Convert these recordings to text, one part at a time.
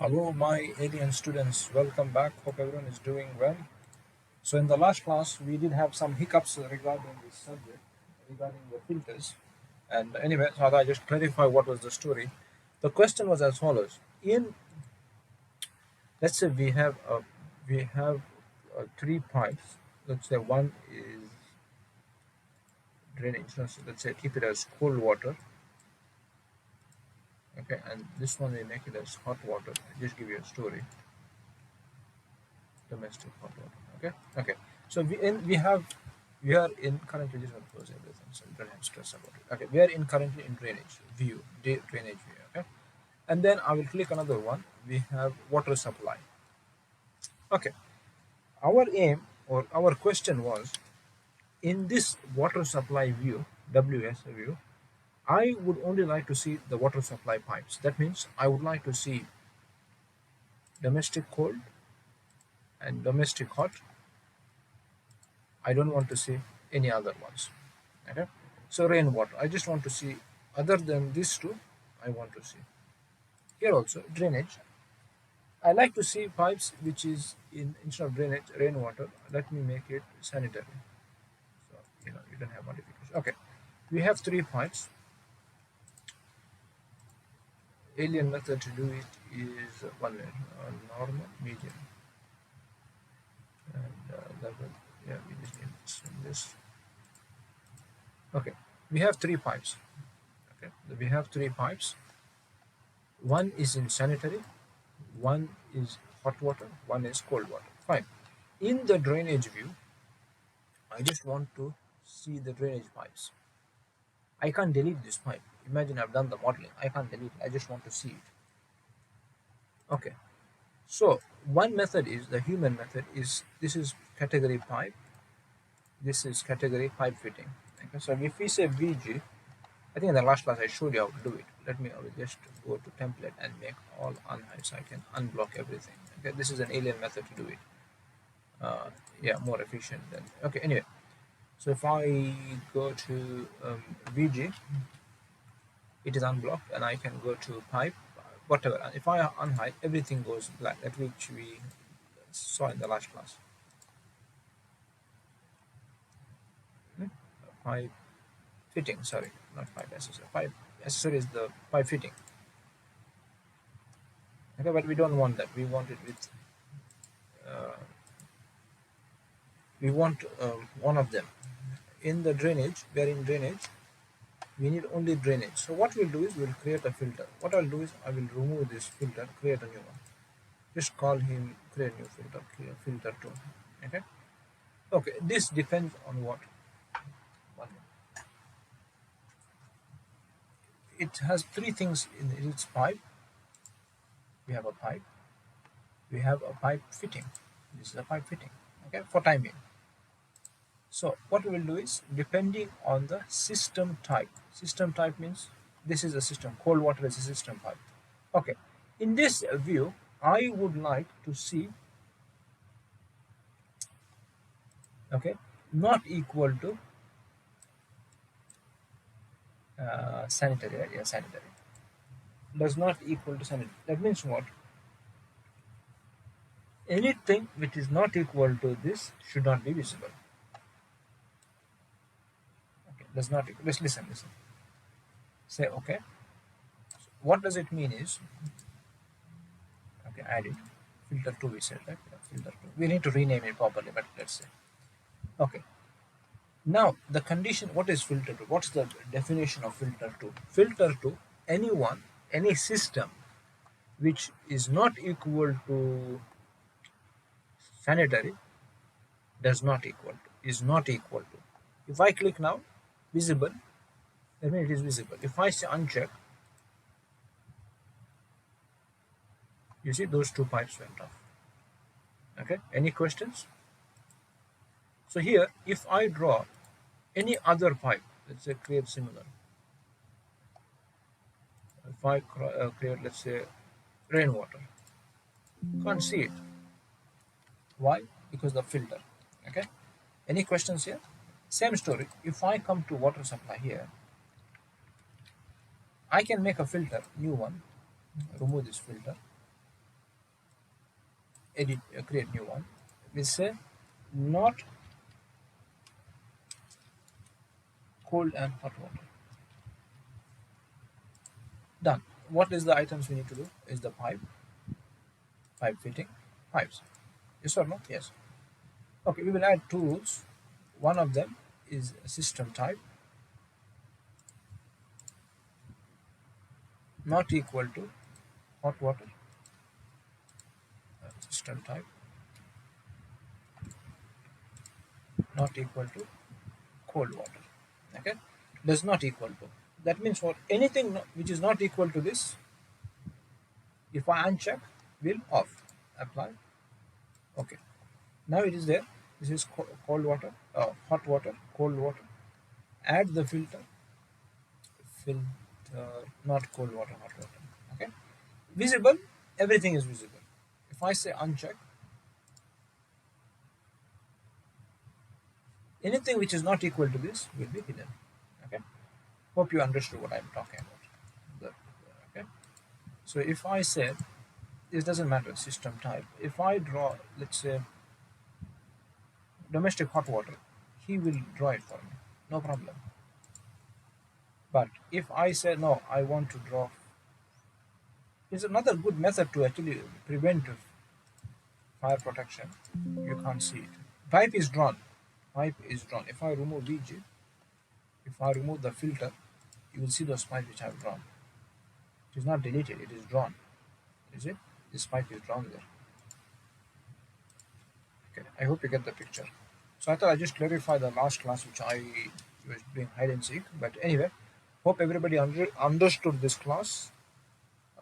Hello, my alien students. Welcome back. Hope everyone is doing well. So, in the last class, we did have some hiccups regarding this subject, regarding the filters. And anyway, so I just clarify what was the story. The question was as follows: In let's say we have three pipes. Let's say one is drainage. So let's say keep it as cold water. Okay, and this one we make it as hot water. I just give you a story. Domestic hot water. Okay. So we are in currently just want to close everything, so you don't have stress about it. Okay, we are in currently in drainage view, drainage view. Okay, and then I will click another one. We have water supply. Okay, our aim or our question was in this water supply view, WS view. I would only like to see the water supply pipes. That means I would like to see domestic cold and domestic hot. I don't want to see any other ones. Okay, so rainwater, I just want to see other than these two. I want to see here also drainage. I like to see pipes which is in instead of drainage rainwater, let me make it sanitary, so you don't have modification. Okay, we have three pipes. Alien method to do it is one way, normal, medium, and level. Yeah, we just need this. Okay, we have three pipes. Okay, we have three pipes. One is in sanitary, one is hot water, one is cold water. Fine. In the drainage view, I just want to see the drainage pipes. I can't delete this pipe. Imagine I've done the modeling. I can't delete it. I just want to see it. Okay. So one method is the human method is this is category pipe. This is category pipe fitting. Okay. So if we say VG, I think in the last class I showed you how to do it. I will just go to template and make all unhide so I can unblock everything. Okay. This is an alien method to do it. Yeah, more efficient than okay. Anyway, so if I go to VG, it is unblocked, and I can go to pipe, whatever. And if I unhide, everything goes black, that which we saw in the last class. Hmm? Pipe fitting, sorry, not pipe accessory. Pipe accessory is the pipe fitting. Okay, but we don't want that. We want it with. We want one of them. In the drainage, we are in drainage. We need only drainage. So what we'll do is we'll create a filter. What I'll do is I will remove this filter, create a new one. Just call him create new filter, create filter 2. Okay. Okay. This depends on what. One. It has three things in its pipe. We have a pipe. We have a pipe fitting. This is a pipe fitting. Okay. For time being. So what we will do is depending on the system type. System type means this is a system. Cold water is a system pipe. Okay. In this view, I would like to see, okay, not equal to sanitary, right? Yeah, sanitary. Does not equal to sanitary. That means what? Anything which is not equal to this should not be visible. Okay, does not equal. Let's listen. Say okay. What does it mean is, okay, add it. Filter 2 we said, right? Yeah, filter 2. We need to rename it properly, but let's say. Okay. Now the condition, what is filter 2? What's the definition of filter 2? Filter 2, anyone, any system which is not equal to sanitary does not equal to, is not equal to. If I click now, visible, that means it is visible. If I say uncheck, you see those two pipes went off. Okay, any questions? So here, if I draw any other pipe, let's say create similar. If I create, let's say, rainwater, can't see it. Why? Because the filter. Okay. Any questions here? Same story. If I come to water supply here, I can make a filter, new one, remove this filter. edit, create new one. We say not cold and hot water. Done. What is the items we need to do? Is the pipe fitting, pipes. Yes or no? Yes. Okay, we will add two rules. One of them is system type, not equal to hot water. System type not equal to cold water. Okay, does not equal to. That means for anything which is not equal to this, if I uncheck, will off. Apply. Okay. Now it is there. This is cold water, hot water, cold water. Add the filter, not cold water, hot water. Okay. Visible, everything is visible. If I say uncheck, anything which is not equal to this will be hidden. Okay. Hope you understood what I'm talking about. Okay. So if I say, this doesn't matter, system type. If I draw, let's say, domestic hot water, he will draw it for me, no problem. But if I say no, I want to draw, it's another good method to actually prevent fire protection. You can't see it. Pipe is drawn. Pipe is drawn. If I remove VG, if I remove the filter, you will see those pipes which I have drawn. It is not deleted, it is drawn. Is it? This pipe is drawn there. Okay, I hope you get the picture. So I thought I just clarify the last class which I was doing hide and seek. But anyway, hope everybody understood this class.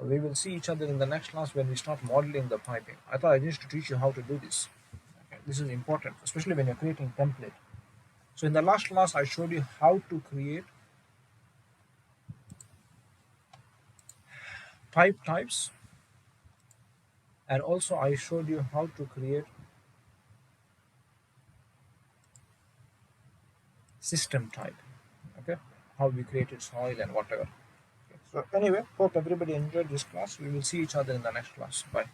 We will see each other in the next class when we start modeling the piping. I thought I used to teach you how to do this. Okay, this is important, especially when you're creating template. So in the last class, I showed you how to create pipe types, and also I showed you how to create system type. Okay, how we created soil and whatever. Okay. So anyway, hope everybody enjoyed this class. We will see each other in the next class. Bye.